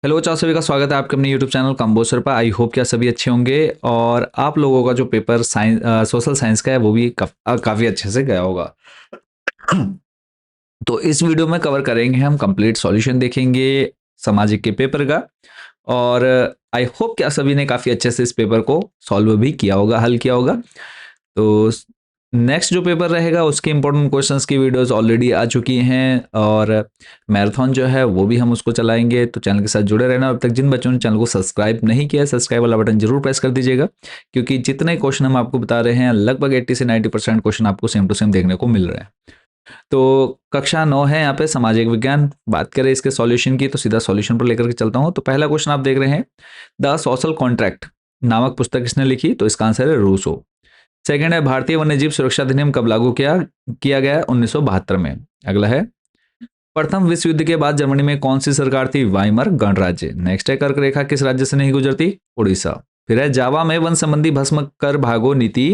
Hello, चार सभी का स्वागत है आपके अपने यूट्यूब चैनल कंबोसर पर। आई होप कि आप सभी अच्छे होंगे और आप लोगों का जो पेपर साइंस सोशल साइंस का है वो भी काफ़ी अच्छे से गया होगा। तो इस वीडियो में कवर करेंगे हम कंप्लीट सॉल्यूशन देखेंगे सामाजिक के पेपर का। और आई होप कि आप सभी ने काफ़ी अच्छे से इस पेपर को सॉल्व भी किया होगा, हल किया होगा। तो नेक्स्ट जो पेपर रहेगा उसके इंपॉर्टेंट क्वेश्चंस की वीडियोस ऑलरेडी आ चुकी हैं और मैराथन जो है वो भी हम उसको चलाएंगे। तो चैनल के साथ जुड़े रहना। अब तक जिन बच्चों ने चैनल को सब्सक्राइब नहीं किया है, सब्सक्राइब वाला बटन जरूर प्रेस कर दीजिएगा, क्योंकि जितने क्वेश्चन हम आपको बता रहे हैं लगभग 80 से 90% क्वेश्चन आपको सेम टू सेम देखने को मिल रहे हैं। तो कक्षा 9 है यहाँ पे सामाजिक विज्ञान। बात करें इसके सॉल्यूशन की तो सीधा सॉल्यूशन पर लेकर के चलता हूँ। तो पहला क्वेश्चन आप देख रहे हैं, द सोशल कॉन्ट्रैक्ट नामक पुस्तक किसने लिखी? तो इसका आंसर है रूसो। सेकंड है, भारतीय वन्यजीव सुरक्षा अधिनियम कब लागू किया किया गया? 1972 में। अगला है, प्रथम विश्व युद्ध के बाद जर्मनी में कौन सी सरकार थी? वाइमर गणराज्य। नेक्स्ट है, कर्क रेखा किस राज्य से नहीं गुजरती? उड़ीसा। फिर है, जावा में वन संबंधी भस्म कर भागो नीति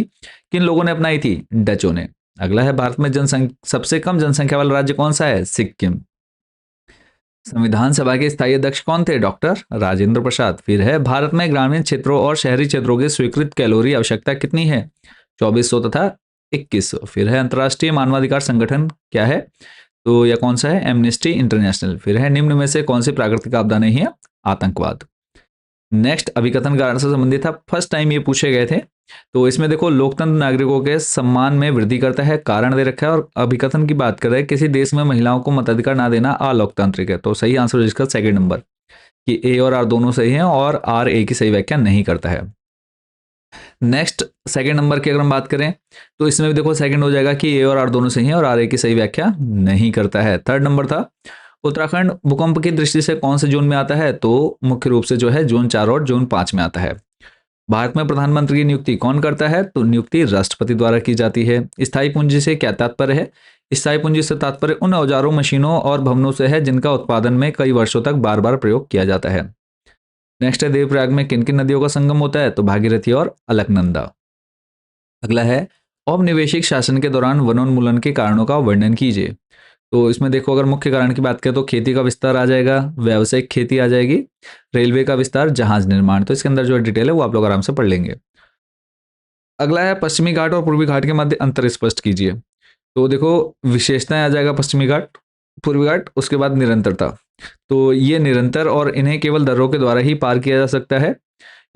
किन लोगों ने अपनाई थी? डचों ने। अगला है, भारत में सबसे कम जनसंख्या वाला राज्य कौन सा है? सिक्किम। संविधान सभा के स्थायी अध्यक्ष कौन थे? डॉक्टर राजेंद्र प्रसाद। फिर है, भारत में ग्रामीण क्षेत्रों और शहरी क्षेत्रों की स्वीकृत कैलोरी आवश्यकता कितनी है? 2400 तथा 2100। फिर है, अंतर्राष्ट्रीय मानवाधिकार संगठन क्या है? तो यह कौन सा है? Amnesty international. फिर है, निम्न में से कौन सी प्राकृतिक आपदा नहीं है? आतंकवाद। नेक्स्ट, अभिकथन कारण से संबंधित था, फर्स्ट टाइम ये पूछे गए थे। तो इसमें देखो, लोकतंत्र नागरिकों के सम्मान में वृद्धि करता है, कारण दे रखा है। और अभिकथन की बात कर रहे हैं, किसी देश में महिलाओं को मताधिकार ना देना अलोकतांत्रिक है। तो सही आंसर इसका सेकंड नंबर, कि ए और आर दोनों सही हैं और आर ए की सही व्याख्या नहीं करता है। नेक्स्ट, सेकंड नंबर की अगर हम बात करें तो इसमें भी देखो सेकंड हो जाएगा कि ए और आर दोनों सही हैं और आर ए की सही व्याख्या नहीं करता है। थर्ड नंबर था, उत्तराखंड भूकंप की दृष्टि से कौन से जोन में आता है? तो मुख्य रूप से जो है जोन 4 और जोन 5 में आता है। भारत में प्रधानमंत्री की नियुक्ति कौन करता है? तो नियुक्ति राष्ट्रपति द्वारा की जाती है। स्थायी पूंजी से क्या तात्पर्य है? स्थायी पूंजी से तात्पर्य उन औजारों, मशीनों और भवनों से है जिनका उत्पादन में कई वर्षों तक बार बार प्रयोग किया जाता है। नेक्स्ट है, देवप्रयाग में किन किन नदियों का संगम होता है? तो भागीरथी और अलकनंदा। अगला है, औपनिवेशिक शासन के दौरान वनोन्मूलन के कारणों का वर्णन कीजिए। तो इसमें देखो, अगर मुख्य कारण की बात करें तो खेती का विस्तार आ जाएगा, व्यावसायिक खेती आ जाएगी, रेलवे का विस्तार, जहाज निर्माण। तो इसके अंदर जो डिटेल है वो आप लोग आराम से पढ़ लेंगे। अगला है, पश्चिमी घाट और पूर्वी घाट के मध्य अंतर स्पष्ट कीजिए। तो देखो, विशेषताएं आ जाएगा पश्चिमी घाट, पूर्वी घाट, उसके बाद निरंतरता। तो ये निरंतर और इन्हें केवल दर्रों के द्वारा ही पार किया जा सकता है।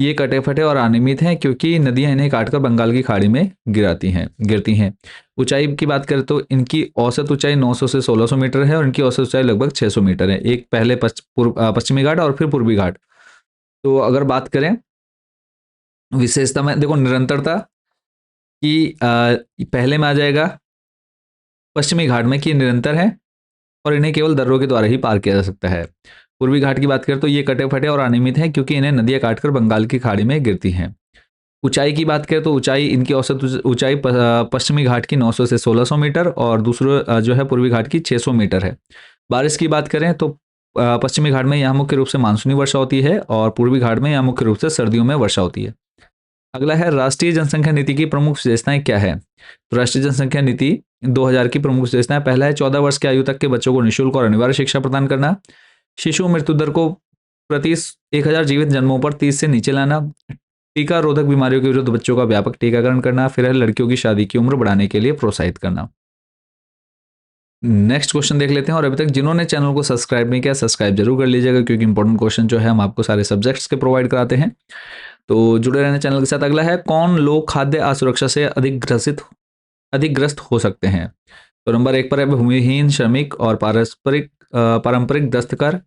ये कटे फटे और अनियमित हैं क्योंकि नदियां इन्हें काटकर बंगाल की खाड़ी में गिरती हैं। ऊंचाई की बात करें तो इनकी औसत ऊंचाई 900 से 1600 मीटर है और इनकी औसत ऊंचाई लगभग 600 मीटर है। एक पहले पश्चिमी घाट और फिर पूर्वी घाट। तो अगर बात करें विशेषता में, देखो निरंतरता की पहले में आ जाएगा पश्चिमी घाट में, कि निरंतर है और इन्हें केवल दर्रों के द्वारा ही पार किया जा सकता है। पूर्वी घाट की बात करें तो ये कटे फटे और अनियमित हैं क्योंकि इन्हें नदियां काटकर बंगाल की खाड़ी में गिरती हैं। ऊंचाई की बात करें तो ऊंचाई, इनकी औसत ऊंचाई पश्चिमी घाट की 900 से 1600 मीटर और दूसरा जो है पूर्वी घाट की 600 मीटर है। बारिश की बात करें तो पश्चिमी घाट में यहाँ मुख्य रूप से मानसूनी वर्षा होती है और पूर्वी घाट में यहाँ मुख्य रूप से सर्दियों में वर्षा होती है। अगला है, राष्ट्रीय जनसंख्या नीति की प्रमुख विशेषताएं क्या है? तो राष्ट्रीय जनसंख्या नीति 2000 की प्रमुख विशेषताएं, पहला है 14 वर्ष की आयु तक के बच्चों को निःशुल्क और अनिवार्य शिक्षा प्रदान करना, शिशु मृत्यु दर को प्रति 1000 जीवित जन्मों पर 30 से नीचे लाना, टीका रोधक बीमारियों के विरुद्ध बच्चों का व्यापक टीकाकरण करना, फिर है लड़कियों की शादी की उम्र बढ़ाने के लिए प्रोत्साहित करना। नेक्स्ट क्वेश्चन देख लेते हैं। और अभी तक जिन्होंने चैनल को सब्सक्राइब नहीं किया, सब्सक्राइब जरूर कर लीजिएगा, क्योंकि इंपॉर्टेंट क्वेश्चन जो है हम आपको सारे सब्जेक्ट्स के प्रोवाइड कराते हैं। तो जुड़े रहने चैनल के साथ। अगला है, कौन लोग खाद्य असुरक्षा से अधिक ग्रस्त हो सकते हैं? तो नंबर 1 पर है भूमिहीन श्रमिक और पारंपरिक दस्तकार,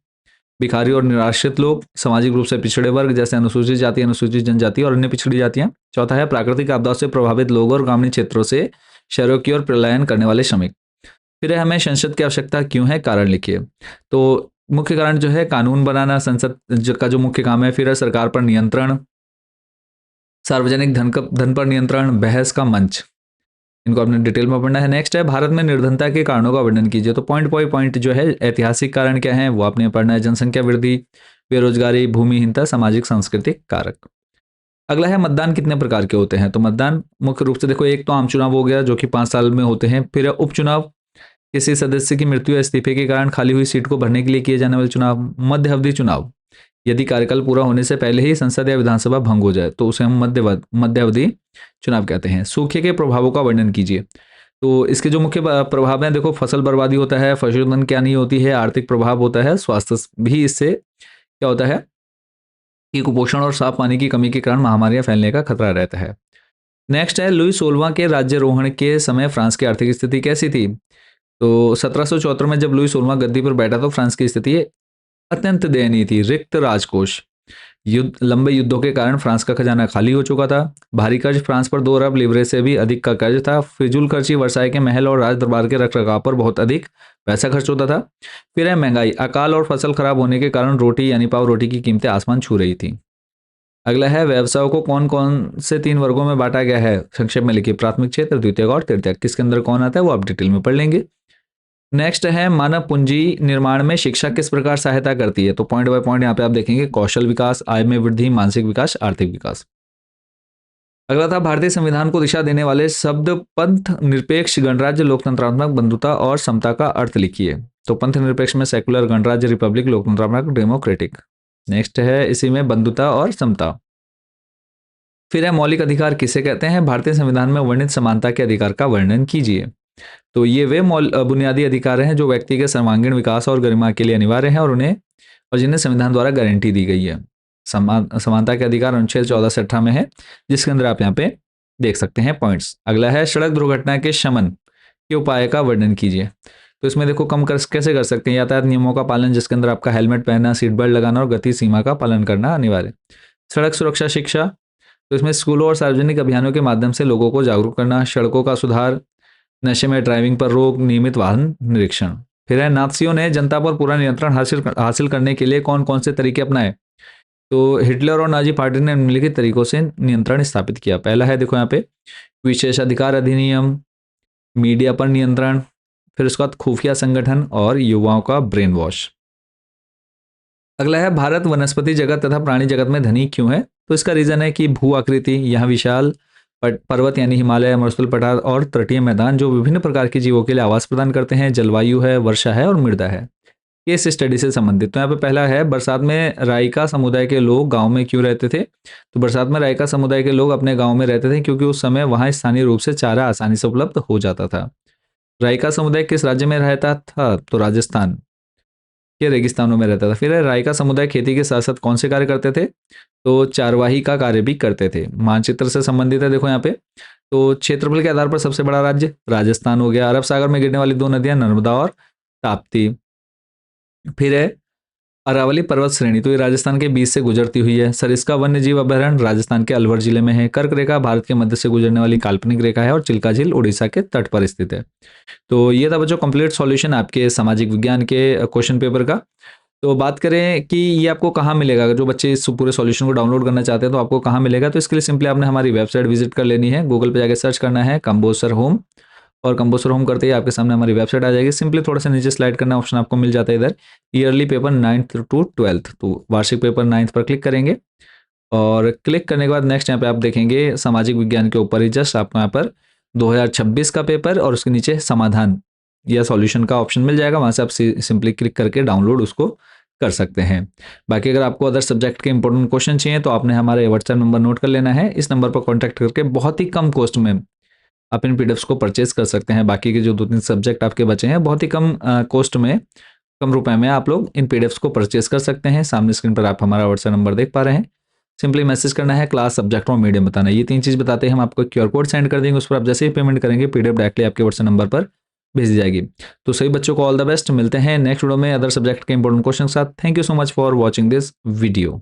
भिखारी और निराश्रित लोग, सामाजिक रूप से पिछड़े वर्ग जैसे अनुसूचित जाति, अनुसूचित जनजाति और अन्य पिछड़ी जातियां। चौथा है, प्राकृतिक आपदाओं से प्रभावित लोग और ग्रामीण क्षेत्रों से शहरों की ओर पलायन करने वाले श्रमिक। फिर है, हमें संसद की आवश्यकता क्यों है? कारण लिखिए। तो मुख्य कारण जो है कानून बनाना, संसद का जो मुख्य काम है। फिर है, सरकार पर नियंत्रण, सार्वजनिक धन पर नियंत्रण, बहस का मंच। इनको आपने डिटेल में पढ़ना है। नेक्स्ट है, भारत में निर्धनता के कारणों का वर्णन कीजिए। तो पॉइंट बाय पॉइंट जो है ऐतिहासिक कारण क्या है वो आपने पढ़ना है। जनसंख्या वृद्धि, बेरोजगारी, भूमिहीनता, सामाजिक सांस्कृतिक कारक। अगला है, मतदान कितने प्रकार के होते हैं? तो मतदान मुख्य रूप से देखो, एक तो आम चुनाव हो गया जो कि 5 साल में होते हैं। फिर है उपचुनाव, किसी सदस्य की मृत्यु या इस्तीफे के कारण खाली हुई सीट को भरने के लिए किए जाने वाले चुनाव। मध्य अवधि चुनाव, यदि कार्यकाल पूरा होने से पहले ही संसद या विधानसभा भंग हो जाए तो उसे हम मध्यावधि चुनाव कहते हैं। सूखे के प्रभावों का वर्णन कीजिए। तो इसके जो मुख्य प्रभाव हैं, देखो फसल बर्बादी होता है, पशुधन क्या नहीं होती है, आर्थिक प्रभाव होता है, स्वास्थ्य भी इससे क्या होता है कि कुपोषण और साफ पानी की कमी के कारण महामारियां फैलने का खतरा रहता है। नेक्स्ट है, लुई 16वां के राज्यारोहण के समय फ्रांस की आर्थिक स्थिति कैसी थी? तो 1774 में जब लुई 16वां गद्दी पर बैठा तो फ्रांस की स्थिति अत्यंत दयनीय थी। रिक्त राजकोष, लंबे युद्धों के कारण फ्रांस का खजाना खाली हो चुका था। भारी कर्ज, फ्रांस पर 2 अरब लिवरे से भी अधिक का कर्ज था। फिजूल खर्ची, वर्साई के महल और राज दरबार के रखरखाव पर बहुत अधिक पैसा खर्च होता था। फिर है महंगाई, अकाल और फसल खराब होने के कारण रोटी यानी पाव रोटी की कीमतें आसमान छू रही थी। अगला है, व्यवसायों को कौन कौन से 3 वर्गों में बांटा गया है? संक्षेप में लिखिए, प्राथमिक क्षेत्र, द्वितीयक और तृतीयक। किसके अंदर कौन आता है वो आप डिटेल में पढ़ लेंगे। नेक्स्ट है, मानव पूंजी निर्माण में शिक्षा किस प्रकार सहायता करती है? तो पॉइंट बाय पॉइंट यहाँ पे आप देखेंगे, कौशल विकास, आय में वृद्धि, मानसिक विकास, आर्थिक विकास। अगला था, भारतीय संविधान को दिशा देने वाले शब्द पंथ निरपेक्ष, गणराज्य, लोकतंत्रात्मक, बंधुता और समता का अर्थ लिखिए। तो पंथ निरपेक्ष में सेकुलर, गणराज्य रिपब्लिक, लोकतंत्रात्मक डेमोक्रेटिक। नेक्स्ट है इसी में बंधुता और समता। फिर है, मौलिक अधिकार किसे कहते हैं? भारतीय संविधान में वर्णित समानता के अधिकार का वर्णन कीजिए। तो ये वे बुनियादी अधिकार हैं जो व्यक्ति के सर्वांगीण विकास और गरिमा के लिए अनिवार्य हैं और जिन्हें संविधान द्वारा गारंटी दी गई है। समानता के अधिकार अनुच्छेद 14 से 18 में है, जिसके अंदर आप यहाँ पे देख सकते हैं पॉइंट्स। अगला है, सड़क दुर्घटना के शमन के उपाय का वर्णन कीजिए। तो इसमें देखो, कैसे कर सकते हैं? यातायात नियमों का पालन, जिसके अंदर आपका हेलमेट पहनना, सीट बेल्ट लगाना और गति सीमा का पालन करना अनिवार्य। सड़क सुरक्षा शिक्षा, तो इसमें स्कूलों और सार्वजनिक अभियानों के माध्यम से लोगों को जागरूक करना। सड़कों का सुधार, नशे में ड्राइविंग पर रोक, नियमित वाहन निरीक्षण। फिर है, नात्सियों ने जनता पर पूरा नियंत्रण हासिल करने के लिए कौन कौन से तरीके अपनाए? तो हिटलर और नाजी पार्टी ने निम्नलिखित तरीकों से नियंत्रण स्थापित किया। पहला है, देखो यहाँ पे विशेषाधिकार अधिनियम, मीडिया पर नियंत्रण, फिर उसके बाद खुफिया संगठन और युवाओं का ब्रेन वॉश। अगला है, भारत वनस्पति जगत तथा प्राणी जगत में धनी क्यों है? तो इसका रीजन है कि भू आकृति, यहाँ विशाल पर्वत यानी हिमालय, मरुस्थल पठार और तटीय मैदान जो विभिन्न प्रकार के जीवों के लिए आवास प्रदान करते हैं। जलवायु है, वर्षा है और मृदा है। केस स्टडी से संबंधित, तो यहाँ पे पहला है, बरसात में राइका समुदाय के लोग गांव में क्यों रहते थे? तो बरसात में राइका समुदाय के लोग अपने गांव में रहते थे क्योंकि उस समय वहां स्थानीय रूप से चारा आसानी से उपलब्ध हो जाता था। राइका समुदाय किस राज्य में रहता था? तो राजस्थान के रेगिस्तानों में रहता था। फिर राइका समुदाय खेती के साथ साथ कौन से कार्य करते थे? तो चारवाही का कार्य भी करते थे। मानचित्र से संबंधित है, देखो यहाँ पे, तो क्षेत्रफल के आधार पर सबसे बड़ा राज्य राजस्थान हो गया। अरब सागर में गिरने वाली 2 नदियां नर्मदा और ताप्ती। फिर है, अरावली पर्वत श्रेणी, तो ये राजस्थान के बीच से गुजरती हुई है। सरिस्का वन्य जीव अभयारण्य राजस्थान के अलवर जिले में है। कर्क रेखा भारत के मध्य से गुजरने वाली काल्पनिक रेखा है और चिल्का झील उड़ीसा के तट पर स्थित है। तो ये था बच्चों कंप्लीट सॉल्यूशन आपके सामाजिक विज्ञान के क्वेश्चन पेपर का। तो बात करें कि ये आपको कहाँ मिलेगा, अगर जो बच्चे इस पूरे सॉल्यूशन को डाउनलोड करना चाहते हैं तो आपको कहाँ मिलेगा? तो इसके लिए सिंपली आपने हमारी वेबसाइट विजिट कर लेनी है। गूगल पे जाके सर्च करना है कंबोसर होम, और कंबोसर होम करते ही आपके सामने हमारी वेबसाइट आ जाएगी। सिंपली थोड़ा सा नीचे स्लाइड करना ऑप्शन आपको मिल जाता है इधर, yearly paper 9th to 12th, तो वार्षिक पेपर 9th पर क्लिक करेंगे और क्लिक करने के बाद नेक्स्ट यहाँ पे आप देखेंगे सामाजिक विज्ञान के ऊपर ही जस्ट आपको यहाँ पर 2026 का पेपर और उसके नीचे समाधान या सॉल्यूशन का ऑप्शन मिल जाएगा। वहाँ से आप सिंपली क्लिक करके डाउनलोड उसको कर सकते हैं। बाकी अगर आपको अदर सब्जेक्ट के इंपॉर्टेंट क्वेश्चन चाहिए तो आपने हमारे व्हाट्सएप नंबर नोट कर लेना है। इस नंबर पर कॉन्टैक्ट करके बहुत ही कम कॉस्ट में आप इन पीडीएफ्स को परचेज कर सकते हैं। बाकी के जो 2-3 सब्जेक्ट आपके बचे हैं बहुत ही कम कॉस्ट में, कम रुपए में आप लोग इन पीडीएफ्स को परचेज कर सकते हैं। सामने स्क्रीन पर आप हमारा व्हाट्सएप नंबर देख पा रहे हैं। सिंपली मैसेज करना है, क्लास, सब्जेक्ट और मीडियम बताना है। ये 3 चीज़ बताते हैं, हम आपको क्यूआर कोड सेंड कर देंगे, उस पर आप जैसे ही पेमेंट करेंगे पीडीएफ डायरेक्टली आपके व्हाट्सएप नंबर पर भेज दी जाएगी। तो सभी बच्चों को ऑल द बेस्ट, मिलते हैं नेक्स्ट वीडियो में अदर सब्जेक्ट के इंपॉर्टेंट क्वेश्चन के साथ। Thank you so much for watching this video.